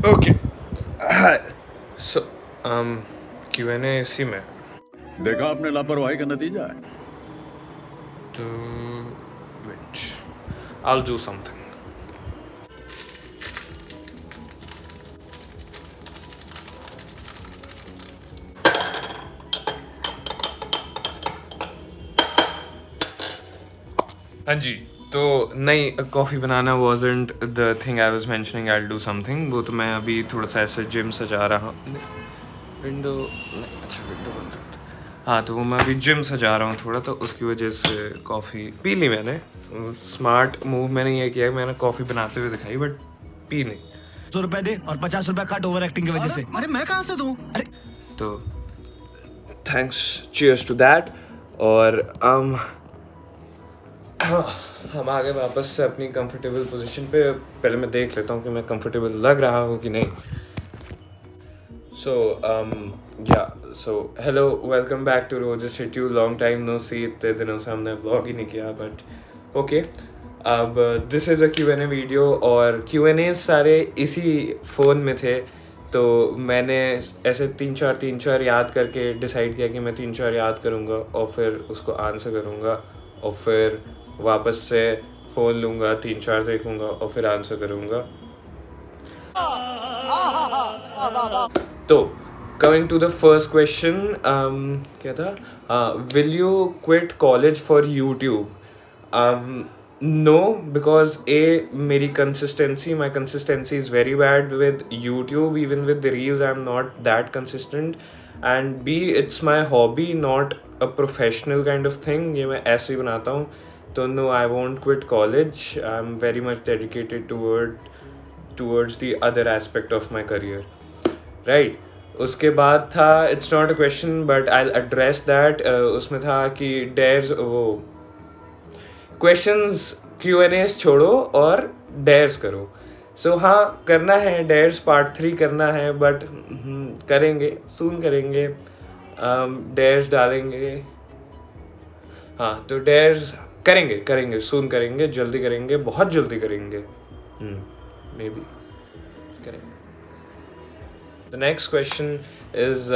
Okay. Hi. So, Q&A इसी में देखा आपने लापरवाही का नतीजा है। तो wait, I'll do something. हाँ जी, तो नहीं, coffee banana wasn't the thing I was mentioning. I'll do something. वो तो मैं अभी थोड़ा सा ऐसे जिम सजा रहा हूँ. विंडो अच्छा विंडो बंद रखता. हाँ, तो वो मैं अभी जिम सजा रहा हूँ थोड़ा, तो उसकी वजह से कॉफ़ी पी ली मैंने. स्मार्ट मूव मैंने ये किया कि मैंने कॉफ़ी बनाते हुए दिखाई, बट पी नहीं. 100 रुपए दे और 50 रुपए कट ओवर एक्टिंग की वजह से. अरे मैं कहाँ से दूँ? अरे तो थैंक्स, चीयर्स टू दैट. और हम आ गए वापस से अपनी कंफर्टेबल पोजीशन पे. पहले मैं देख लेता हूँ कि मैं कंफर्टेबल लग रहा हूँ कि नहीं. So hello, welcome back to roses hit you. Long time no see. इतने दिनों से हमने व्लॉग ही नहीं किया, बट ओके. अब this is a Q&A video, और Q&A सारे इसी फ़ोन में थे. तो मैंने ऐसे तीन चार याद करके डिसाइड किया कि मैं 3-4 याद करूँगा और फिर उसको आंसर करूँगा, और फिर वापस से फ़ोन लूँगा, 3-4 देखूँगा और फिर आंसर करूँगा. तो coming to the first question, क्या था? Will you quit college for YouTube? No, because मेरी my consistency is very bad with YouTube. Even with the reels, I'm not that consistent. And B, it's my hobby, not a professional kind of thing. ये मैं ऐसे ही बनाता हूँ. तो no, I won't quit college. I'm very much dedicated towards the other aspect of my career. Right. उसके बाद था, it's not a question but I'll address that. उसमें था कि dares, वो क्वेश्चंस Q&As छोड़ो और डेयर्स करो. सो हाँ, करना है डेयर्स पार्ट 3 करना है, बट करेंगे सून करेंगे. डेयर्स डालेंगे. हाँ, तो डेयर्स करेंगे सून करेंगे, जल्दी करेंगे, बहुत जल्दी करेंगे. मे बी करेंगे. The next question is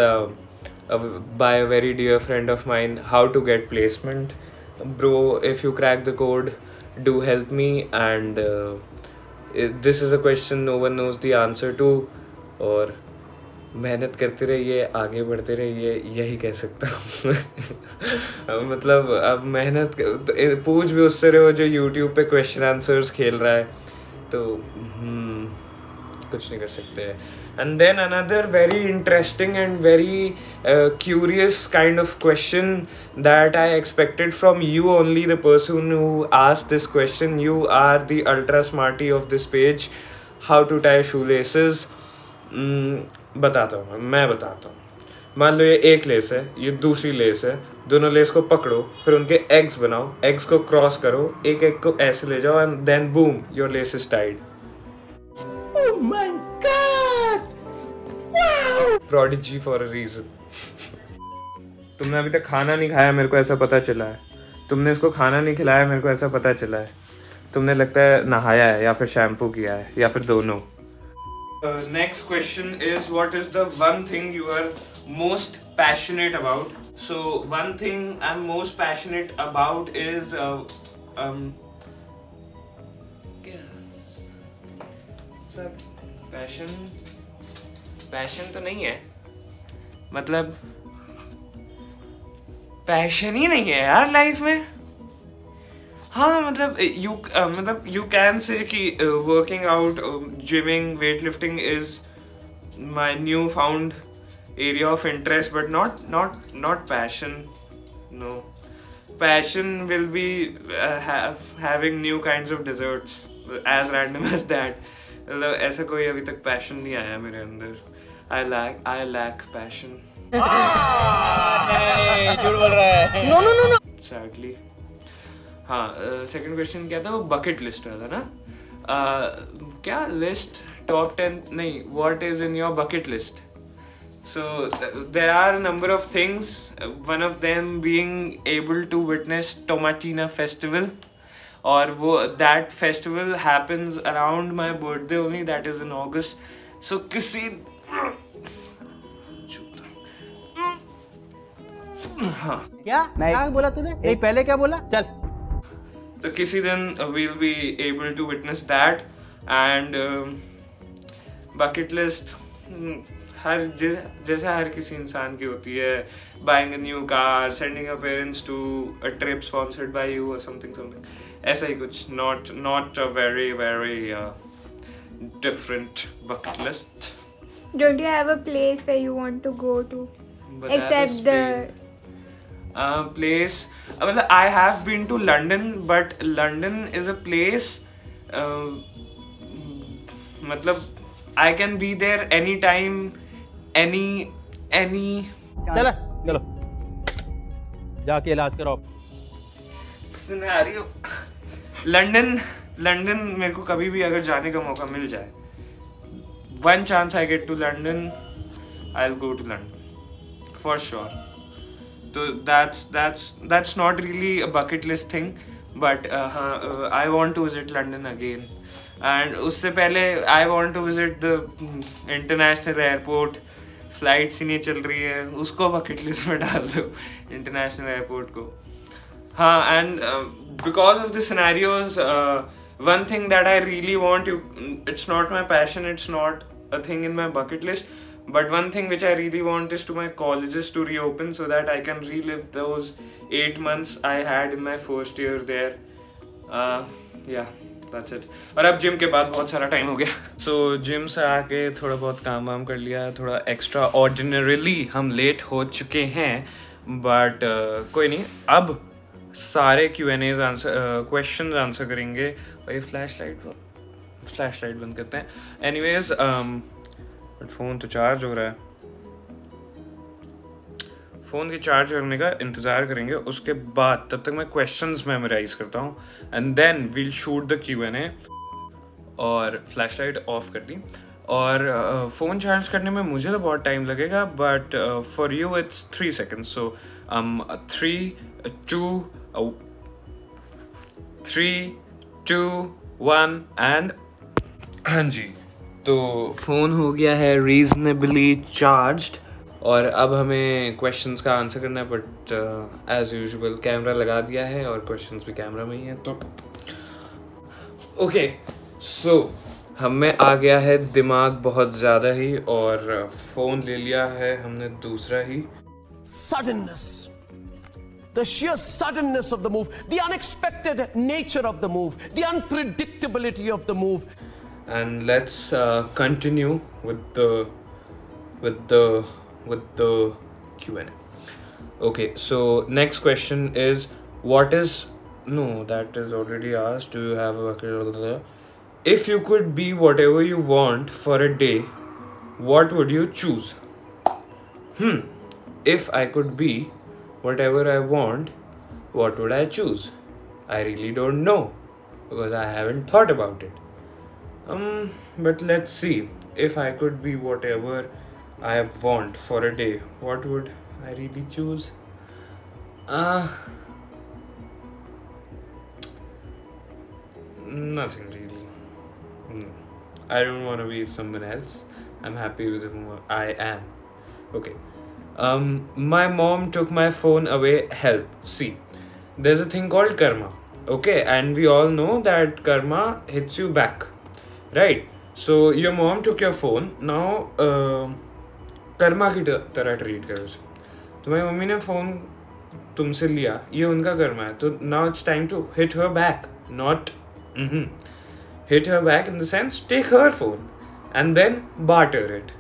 by a very dear friend of mine. How to get placement? Bro, if you crack the code, do help me. And this is a question no one knows the answer to. और मेहनत करते रहिए, आगे बढ़ते रहिए, यही कह सकता हूँ. मतलब अब मेहनत पूछ भी उससे रहे हो जो YouTube पे क्वेश्चन आंसर्स खेल रहा है, तो कुछ नहीं कर सकते. And then another very interesting and very curious kind of question that I expected from you only, the person who asked this question. You are the ultra smarty of this page. How to tie shoelaces? बताता हूँ मैं बताता हूँ. मान लो ये एक less है, ये दूसरी लेस है. दोनों लेस को पकड़ो, फिर उनके एग्स बनाओ, एग्स को क्रॉस करो, एक एग को ऐसे ले जाओ, and then boom, your lace is tied. oh my god, Prodigy for a reason. तुमने अभी तक खाना नहीं खाया, मेरे को ऐसा पता चला है. तुमने इसको खाना नहीं खिलाया, मेरे को ऐसा पता चला है. तुमने लगता है नहाया है या फिर शैम्पू किया है या फिर दोनों. Next question is, what is the one thing you are most passionate about? So one thing I am most passionate about is passion तो नहीं है, मतलब पैशन ही नहीं है यार लाइफ में. हाँ, मतलब यू कैन से कि working out, gymming, weight lifting is my new found area of interest, but not passion. No, passion will be having new kinds of desserts, as random as that. मतलब ऐसा कोई अभी तक passion नहीं आया मेरे अंदर. I lack passion. नहीं झूठ बोल रहा है. No. Sadly. हाँ, सेकंड क्वेश्चन क्या था? वो बकेट लिस्ट वाला ना. क्या लिस्ट? टॉप 10 नहीं, what is in your bucket list? So there are a number of things. One of them being able to witness Tomatina festival. और वो that festival happens around my birthday only, that is in August. So किसी क्या क्या बोला तूने? नहीं पहले क्या बोला? चल तो किसी दिन we'll be able to witness that and bucket list जैसा हर किसी इंसान की होती है, buying a new car, sending your parents to a trip sponsored by you or something ऐसा ही कुछ, not a very different bucket list. Don't you have a place where you want to go to? But that Except is the place. मतलब I have been to London, but London is a place. मतलब I can be there anytime, any. चलो चलो जाके इलाज कराओ. Scenario. London मेरे को कभी भी अगर जाने का मौका मिल जाए, one chance I get to London, I'll go to London for sure. So that's not really a bucket list thing, but I want to visit London again. And उससे पहले I want to visit the international airport. Flights ही नहीं चल रही है, उसको bucket list में डाल दो, international airport को. हाँ, and because of the scenarios, one thing that I really want, it's not my passion, it's not a thing in my bucket list, but one thing which I really want is to my colleges to reopen so that I can relive those 8 months I had in my first year there. Yeah, that's it. और अब gym के बाद बहुत सारा time हो गया, so gym से आके थोड़ा बहुत काम वाम कर लिया, थोड़ा एक्स्ट्रा ऑर्डिनरीली हम लेट हो चुके हैं, बट कोई नहीं, अब सारे Q&As आंसर क्वेश्चन आंसर करेंगे. और ये फ्लैश लाइट बंद करते हैं. एनीवेज फ़ोन तो चार्ज हो रहा है, फ़ोन के चार्ज करने का इंतज़ार करेंगे, उसके बाद तब तक मैं क्वेश्चंस मेमोराइज करता हूँ and then we'll shoot the Q&A. और फ्लैश लाइट ऑफ कर दी. और फ़ोन चार्ज करने में मुझे तो बहुत टाइम लगेगा, but for you it's 3 seconds. So 3, 2, 1 and हाँ जी, तो फ़ोन हो गया है रीजनेबली चार्ज्ड और अब हमें क्वेश्चंस का आंसर करना है. बट एज यूजुअल कैमरा लगा दिया है और क्वेश्चंस भी कैमरा में ही है. तो ओके, सो हम में आ गया है दिमाग बहुत ज़्यादा ही, और फ़ोन ले लिया है हमने दूसरा ही. Suddenness, the sheer suddenness of the move, the unexpected nature of the move, the unpredictability of the move. And let's continue with the Q&A. Okay, so next question is, what is, no, that is already asked. Do you have a, if you could be whatever you want for a day, what would you choose? If I could be whatever I want, what would I choose? I really don't know because I haven't thought about it. But let's see. If I could be whatever I want for a day, what would I really choose? Nothing really. I don't want to be someone else. I'm happy with who I am. Okay. My mom took my phone away. Help. See, there's a thing called karma. Okay, and we all know that karma hits you back. Right, so your mom took your phone. Now Karma की तरह treat करो उसे. तुम्हारी mummy ने phone तुमसे लिया, ये उनका कर्मा है. तो now it's time to hit her back, not hit her back in the sense take her phone and then barter it.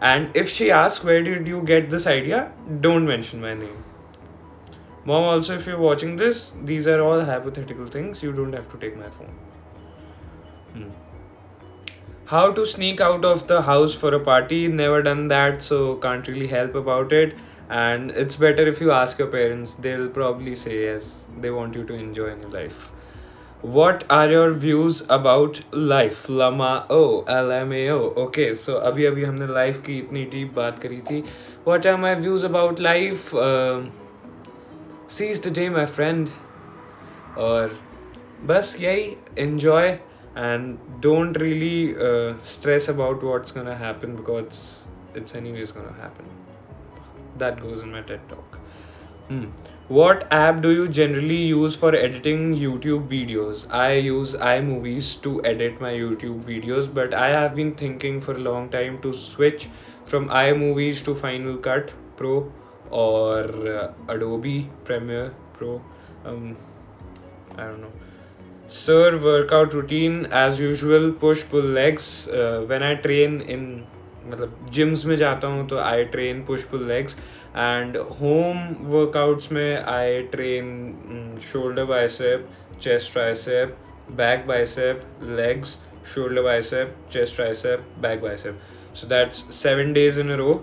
And if she asks where did you get this idea, don't mention my name. Mom, also if you're watching this, these are all hypothetical things. You don't have to take my phone. How to sneak out of the house for a party? Never done that, so can't really help about it. And it's better if you ask your parents. They'll probably say yes. They want you to enjoy your life. What are your views about life? LMAO. Okay, so अभी हमने life की इतनी deep बात करी थी. What are my views about life? Seize the day, my friend. और बस यही enjoy and don't really stress about what's gonna happen because it's anyways gonna happen. That goes in my TED talk. What app do you generally use for editing YouTube videos? I use iMovies to edit my YouTube videos, but I have been thinking for a long time to switch from iMovies to Final Cut Pro or Adobe Premiere Pro. I don't know. Sir, workout routine as usual, push pull legs. When I train in मतलब gyms में जाता हूँ तो I train push pull legs, and home workouts में I train shoulder bicep, chest tricep, back bicep, legs, shoulder bicep, chest tricep, back bicep. So that's 7 days in a row,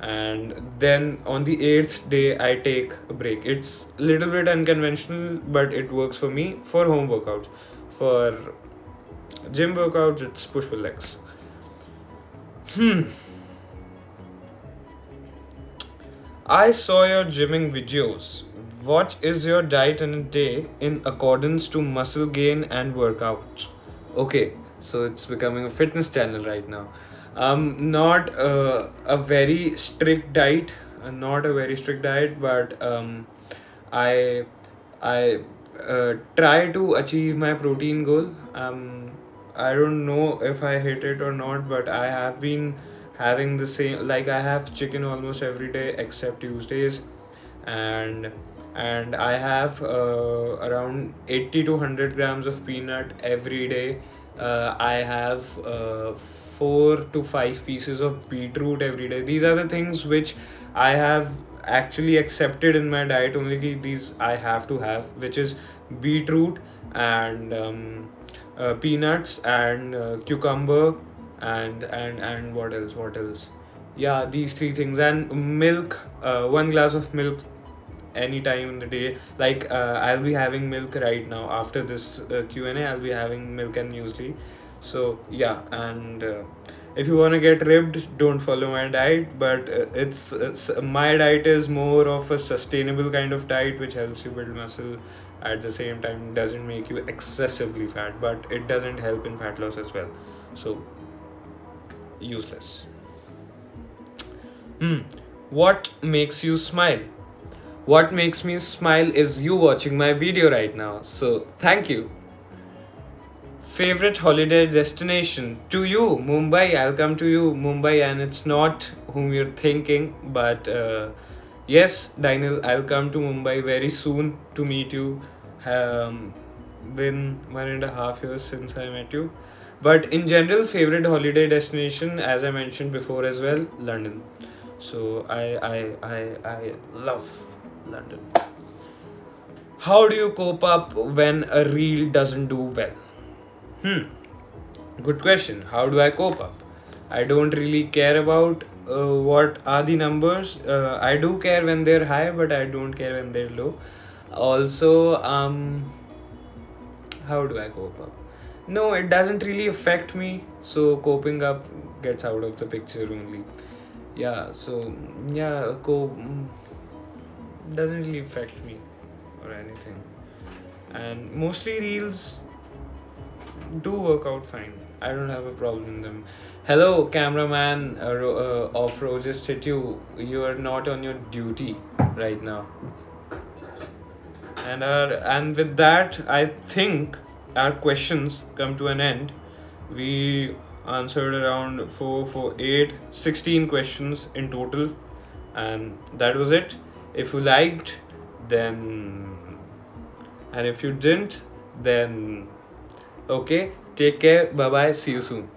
and then on the 8th day I take a break. It's a little bit unconventional, but it works for me for home workouts. For gym workouts, it's push pull legs. I saw your gymming videos. What is your diet in a day in accordance to muscle gain and workouts? Okay, so it's becoming a fitness channel right now. Not a very strict diet, but I try to achieve my protein goal. I don't know if I hit it or not, but I have been having the same, like I have chicken almost every day except Tuesdays, and I have around 80 to 100 grams of peanut every day. I have 4 to 5 pieces of beetroot every day. These are the things which I have actually accepted in my diet. Only these I have to have, which is beetroot and peanuts and cucumber and what else? Yeah, these 3 things, and milk. 1 glass of milk any time in the day. Like I'll be having milk right now after this Q&A. I'll be having milk and muesli. So yeah, and if you want to get ribbed, don't follow my diet, but it's my diet is more of a sustainable kind of diet which helps you build muscle. At the same time, doesn't make you excessively fat, but it doesn't help in fat loss as well. So useless. What makes you smile? What makes me smile is you watching my video right now. So thank you. Favorite holiday destination? To you, Mumbai. I'll come to you, Mumbai, and it's not whom you're thinking, but yes, Daniel, I'll come to Mumbai very soon to meet you. Been 1.5 years since I met you. But in general, favorite holiday destination, as I mentioned before as well, London. So I love London. How do you cope up when a reel doesn't do well? Good question. How do I cope up? I don't really care about what are the numbers. I do care when they're high, but I don't care when they're low. Also, how do I cope up? No, it doesn't really affect me. So coping up gets out of the picture only. Yeah, so yeah, doesn't really affect me or anything. And mostly reels do work out fine. I don't have a problem in them. Hello, cameraman of Roses Hit You. You are not on your duty right now. And with that, I think our questions come to an end. We answered around 16 questions in total, and that was it. If you liked, then, and if you didn't, then okay, take care, bye bye, see you soon.